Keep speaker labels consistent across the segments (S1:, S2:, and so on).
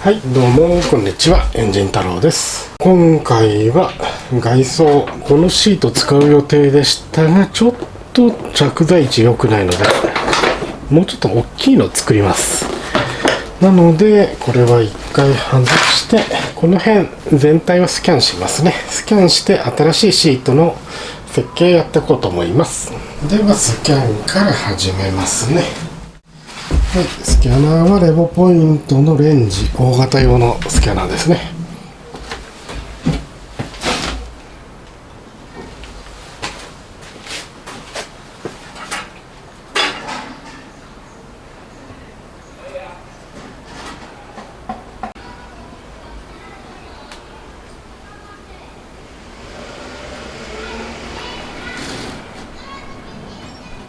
S1: はい、どうもこんにちは、エンジン太郎です。今回は外装、このシート使う予定でしたが、ちょっと着座位置良くないので、もうちょっと大きいのを作ります。なので、これは一回外して、この辺全体をスキャンしますね。スキャンして新しいシートの設計やっていこうと思います。では、スキャンから始めますね。はい、スキャナーはレボポイントのレンジ、大型用のスキャナーですね。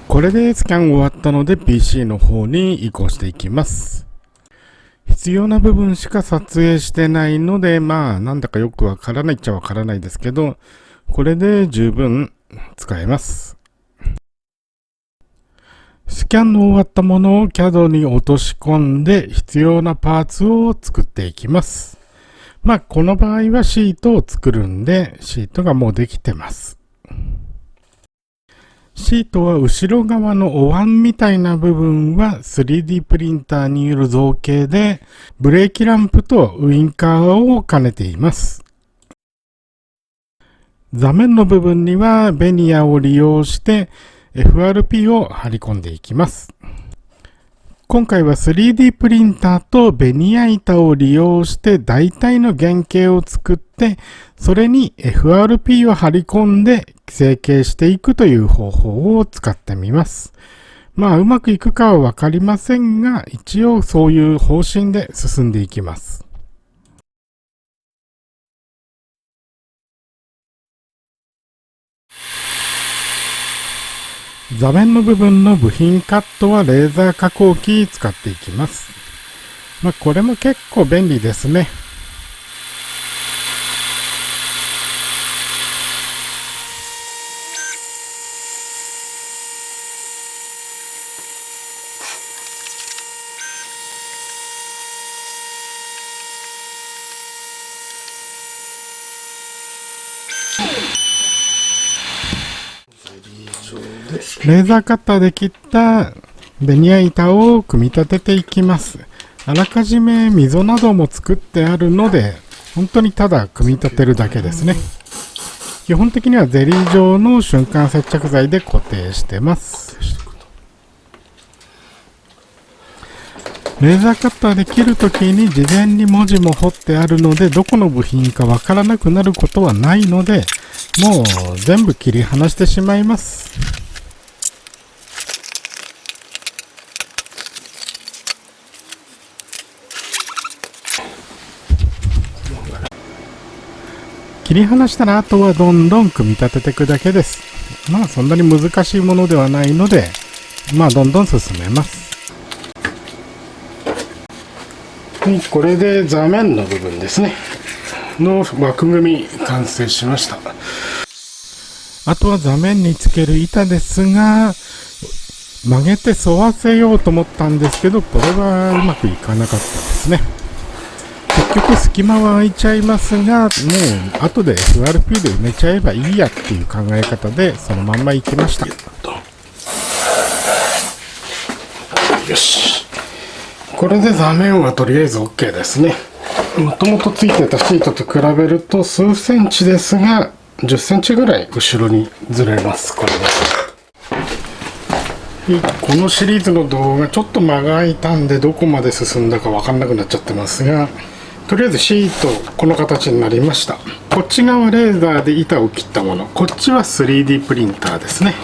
S1: これでスキャン終わったので PC の方に移行していきます。必要な部分しか撮影してないので、なんだかよくわからないっちゃわからないですけど、これで十分使えます。スキャンの終わったものを CAD に落とし込んで必要なパーツを作っていきます。この場合はシートを作るんで、シートがもうできてます。シートは後ろ側のお椀みたいな部分は 3D プリンターによる造形で、ブレーキランプとウインカーを兼ねています。座面の部分にはベニヤを利用して FRP を貼り込んでいきます。今回は 3D プリンターとベニヤ板を利用して大体の原型を作って、それに FRP を貼り込んで成形していくという方法を使ってみます。うまくいくかはわかりませんが、一応そういう方針で進んでいきます。座面の部分の部品カットはレーザー加工機使っていきます。これも結構便利ですね。レーザーカッターで切ったベニヤ板を組み立てていきます。あらかじめ溝なども作ってあるので、本当にただ組み立てるだけですね。基本的にはゼリー状の瞬間接着剤で固定してます。レーザーカッターで切るときに事前に文字も彫ってあるので、どこの部品かわからなくなることはないので、もう全部切り離してしまいます。切り離したらあとはどんどん組み立てていくだけです。そんなに難しいものではないので、どんどん進めます。はい、これで座面の部分ですね。の枠組み完成しました。あとは座面につける板ですが、曲げて沿わせようと思ったんですけど、これはうまくいかなかったですね。結局隙間は空いちゃいますが、もう後で FRP で埋めちゃえばいいやっていう考え方でそのまんま行きました。よし。これで座面はとりあえず OK ですね。もともとついてたシートと比べると数センチですが、10センチぐらい後ろにずれます。これです。このシリーズの動画ちょっと間が空いたんでどこまで進んだか分かんなくなっちゃってますが、とりあえずシートこの形になりました。こっち側レーザーで板を切ったもの、こっちは 3D プリンターですね。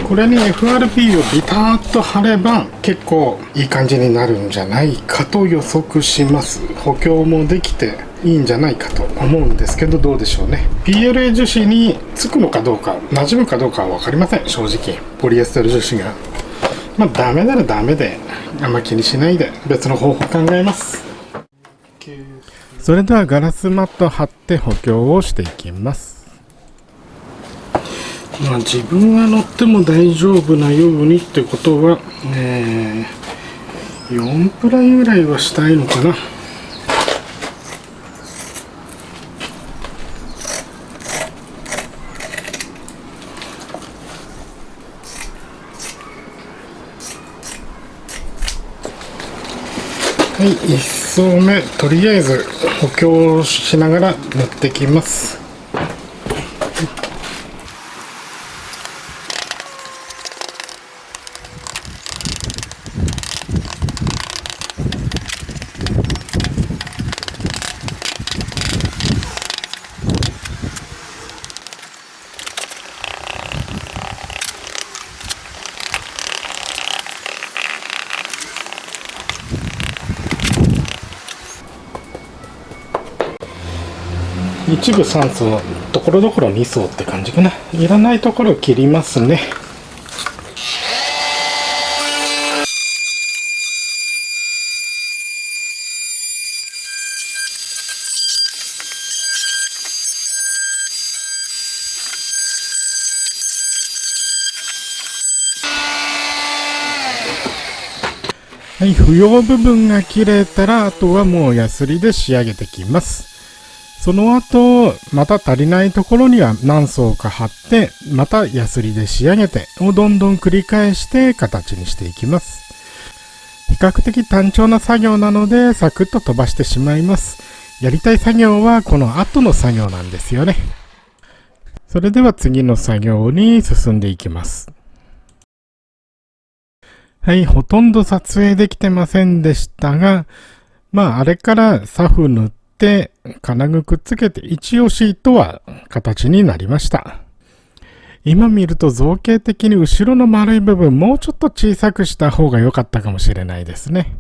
S1: これに FRP をビターッと貼れば結構いい感じになるんじゃないかと予測します。補強もできていいんじゃないかと思うんですけど、どうでしょうね。 PLA 樹脂につくのかどうか馴染むかどうかは分かりません。正直ポリエステル樹脂がダメならダメで、あんま気にしないで別の方法考えます。それではガラスマット貼って補強をしていきます。自分が乗っても大丈夫なようにってことは、4プライぐらいはしたいのかな。はい、1層目とりあえず補強しながら塗ってきます。一部3層、ところどころ2層って感じかな。いらないところを切りますね。はい、不要部分が切れたら、あとはもうヤスリで仕上げてきます。その後、また足りないところには何層か貼って、またヤスリで仕上げて、をどんどん繰り返して形にしていきます。比較的単調な作業なので、サクッと飛ばしてしまいます。やりたい作業はこの後の作業なんですよね。それでは次の作業に進んでいきます。はい、ほとんど撮影できてませんでしたが、あれからサフ塗って、金具くっつけて一応シートは形になりました。今見ると造形的に後ろの丸い部分もうちょっと小さくした方が良かったかもしれないですね。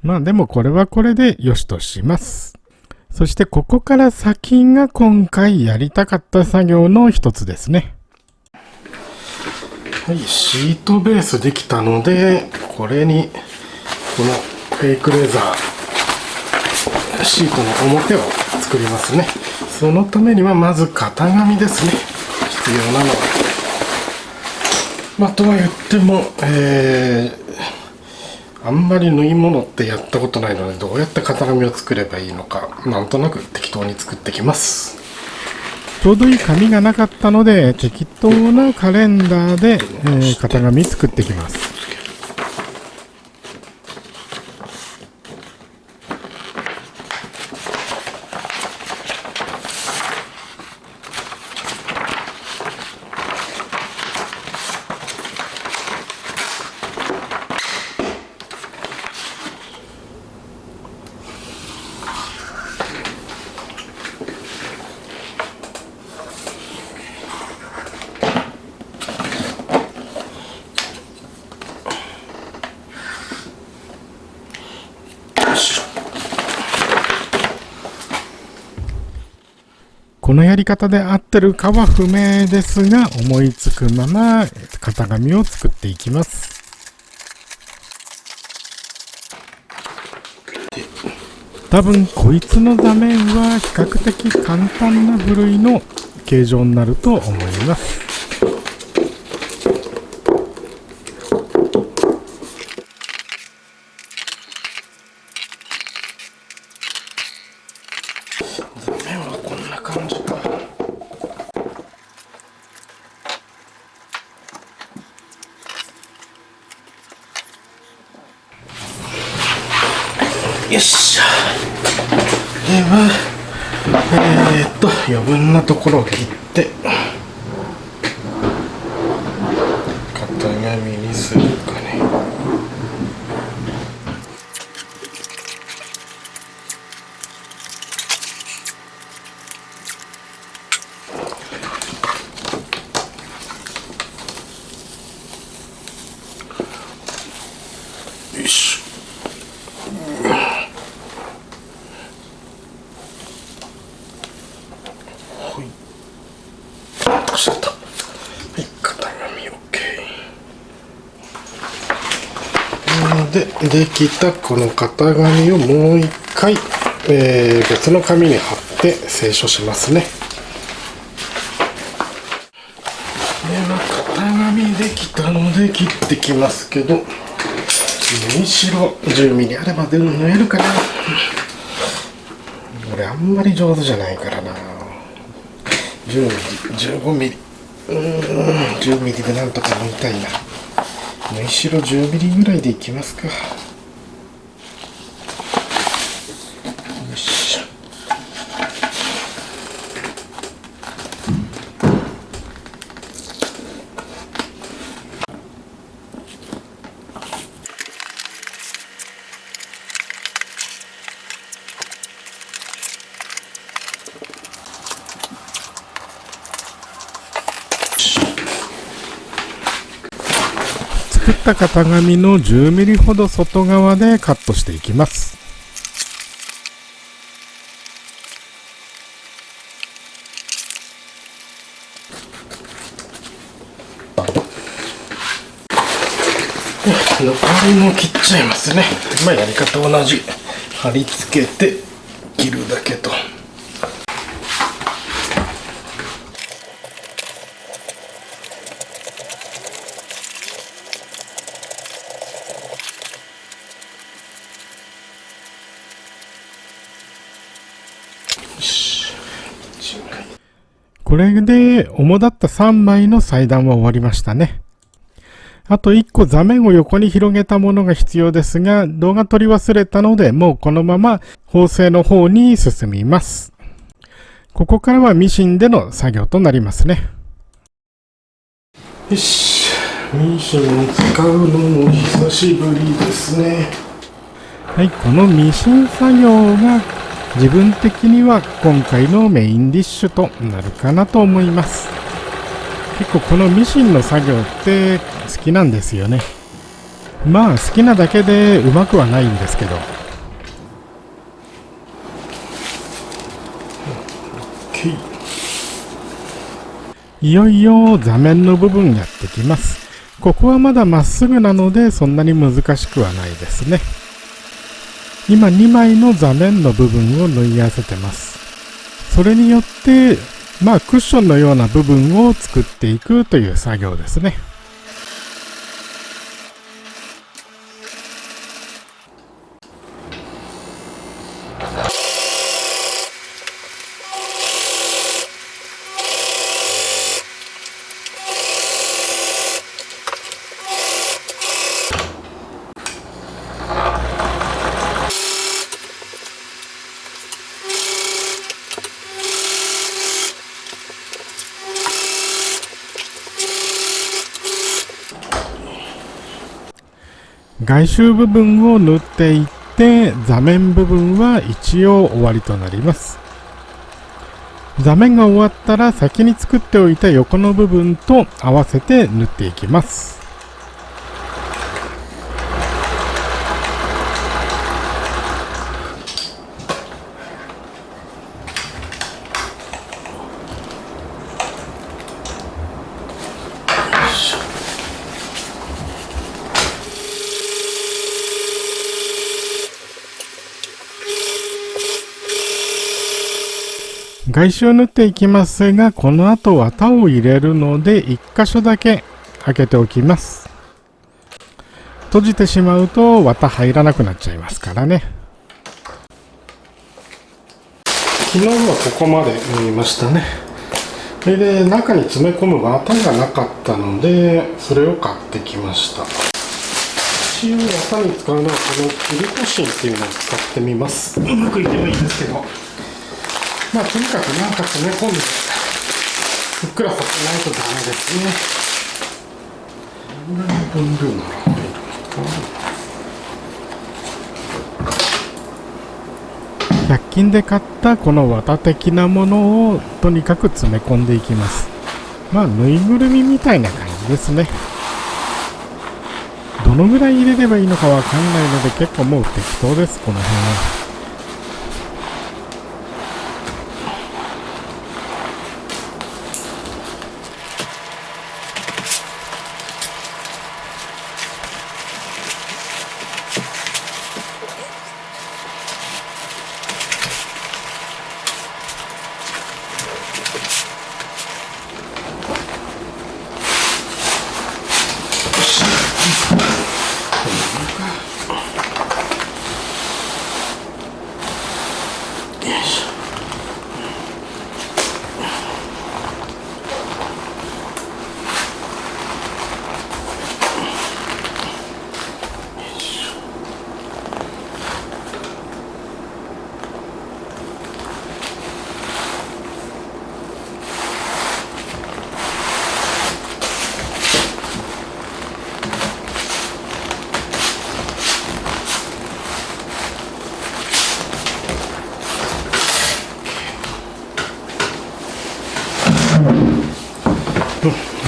S1: でもこれはこれで良しとします。そしてここから先が今回やりたかった作業の一つですね。はい、シートベースできたので、これにこのフェイクレザーシートの表を作りますね。そのためにはまず型紙ですね、必要なのは。とは言っても、あんまり縫い物ってやったことないので、どうやって型紙を作ればいいのか、なんとなく適当に作ってきます。ちょうどいい紙がなかったので、適当なカレンダーで、型紙作ってきます。このやり方で合ってるかは不明ですが、思いつくまま型紙を作っていきます。多分こいつの座面は比較的簡単な部類の形状になると思います。座面はこんな感じか。よっしゃ。では余分なところを切って型紙にするかね。よいしょ。できたこの型紙をもう一回、別の紙に貼って清書しますね。では型紙できたので切ってきますけど、縫い代10ミリあれば縫えるかな。俺あんまり上手じゃないからな。10ミリ15ミリ10ミリでなんとか縫いたいな。縫い代10ミリぐらいでいきますか。よいしょ。
S2: 作った型紙の10ミリほど外側でカットしていきます。
S1: 残りも切っちゃいますね。まあやり方同じ。貼り付けて切るだけと。
S2: これで主だった3枚の裁断は終わりましたね。あと1個座面を横に広げたものが必要ですが、動画撮り忘れたので、もうこのまま縫製の方に進みます。ここからはミシンでの作業となりますね。
S1: よし、ミシンを使うのも久しぶりですね。
S2: はい、このミシン作業が自分的には今回のメインディッシュとなるかなと思います。結構このミシンの作業って好きなんですよね。まあ好きなだけでうまくはないんですけど。いよいよ座面の部分やってきます。ここはまだまっすぐなのでそんなに難しくはないですね。今2枚の座面の部分を縫い合わせてます。それによってクッションのような部分を作っていくという作業ですね。外周部分を縫っていって座面部分は一応終わりとなります。座面が終わったら先に作っておいた横の部分と合わせて縫っていきます。外周を縫っていきますが、この後綿を入れるので1箇所だけ開けておきます。閉じてしまうと綿入らなくなっちゃいますからね。
S1: 昨日はここまで縫いましたね。それで中に詰め込む綿がなかったのでそれを買ってきました。一応綿に使うのはこのキルコシンっていうのを使ってみます。うまくいけばいいんですけど、とにかくなんか詰め込んでふっくらさせないとダメですね。こんなに分量なら入るのか。
S2: 100均で買ったこの綿的なものをとにかく詰め込んでいきます。ぬいぐるみみたいな感じですね。どのぐらい入れればいいのかわかんないので結構もう適当です、この辺は。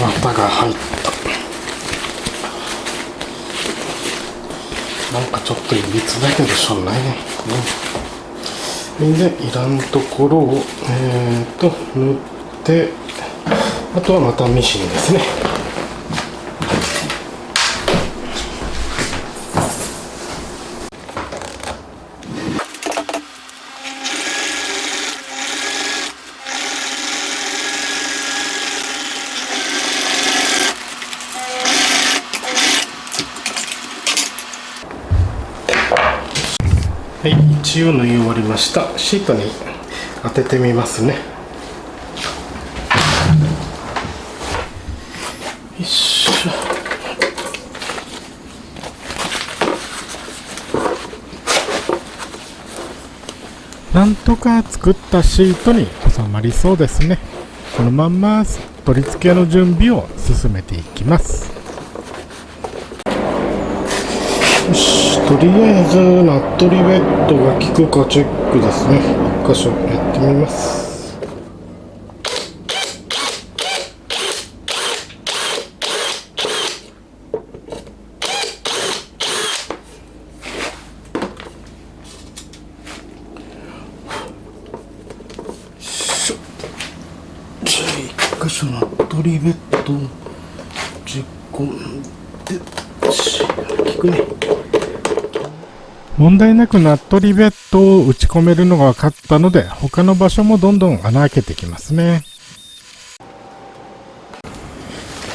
S1: 綿が入った。なんかちょっといびつだけどしょうがないね。でいらんところを塗って、あとはまたミシンですね。はい、一応縫い終わりました。シートに当ててみますね。よいしょ。
S2: なんとか作ったシートに収まりそうですね。このまんま取り付けの準備を進めていきます。
S1: よし、とりあえずナットリベットが効くかチェックですね。一箇所やってみます。じゃあ一箇所ナットリベットを10個で効くね。
S2: 問題なくナットリベットを打ち込めるのが分かったので、他の場所もどんどん穴開けていきますね。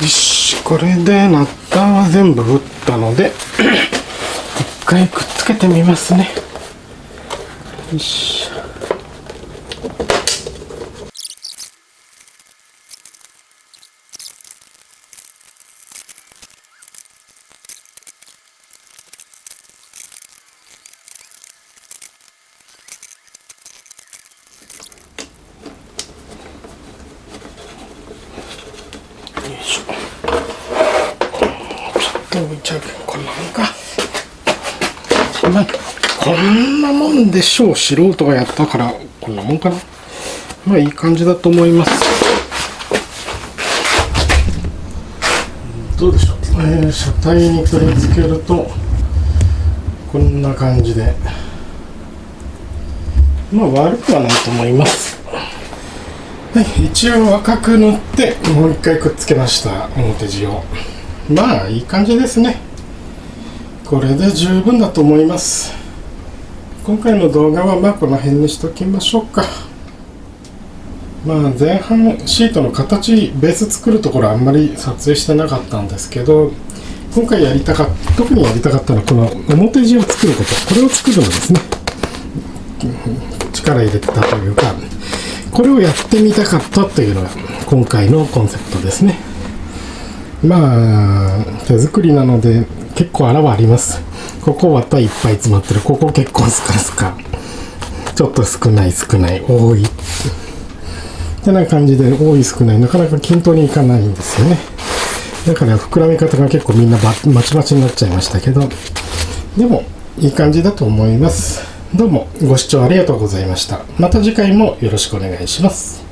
S1: よし、これでナッターは全部打ったので一回くっつけてみますね。よし。置いちゃうけど、こんなもんか。まあ、こんなもんでしょう。素人がやったからこんなもんかな。まあいい感じだと思います。どうでしょう。車体に取り付けるとこんな感じで、まあ悪くはないと思います。はい、一応赤く塗ってもう一回くっつけました。表地を。まあいい感じですね。これで十分だと思います。今回の動画はまあこの辺にしときましょうか。まあ前半シートの形、ベース作るところあんまり撮影してなかったんですけど、今回特にやりたかったのはこの表地を作ること、これを作るのですね。力入れてたというか、これをやってみたかったというのが今回のコンセプトですね。まあ手作りなので結構穴はあります。ここ綿いっぱい詰まってる、ここ結構スカスカ、ちょっと少ない多いってな感じで、多い少ないなかなか均等にいかないんですよね。だから膨らみ方が結構みんなまちまちになっちゃいましたけど、でもいい感じだと思います。どうもご視聴ありがとうございました。また次回もよろしくお願いします。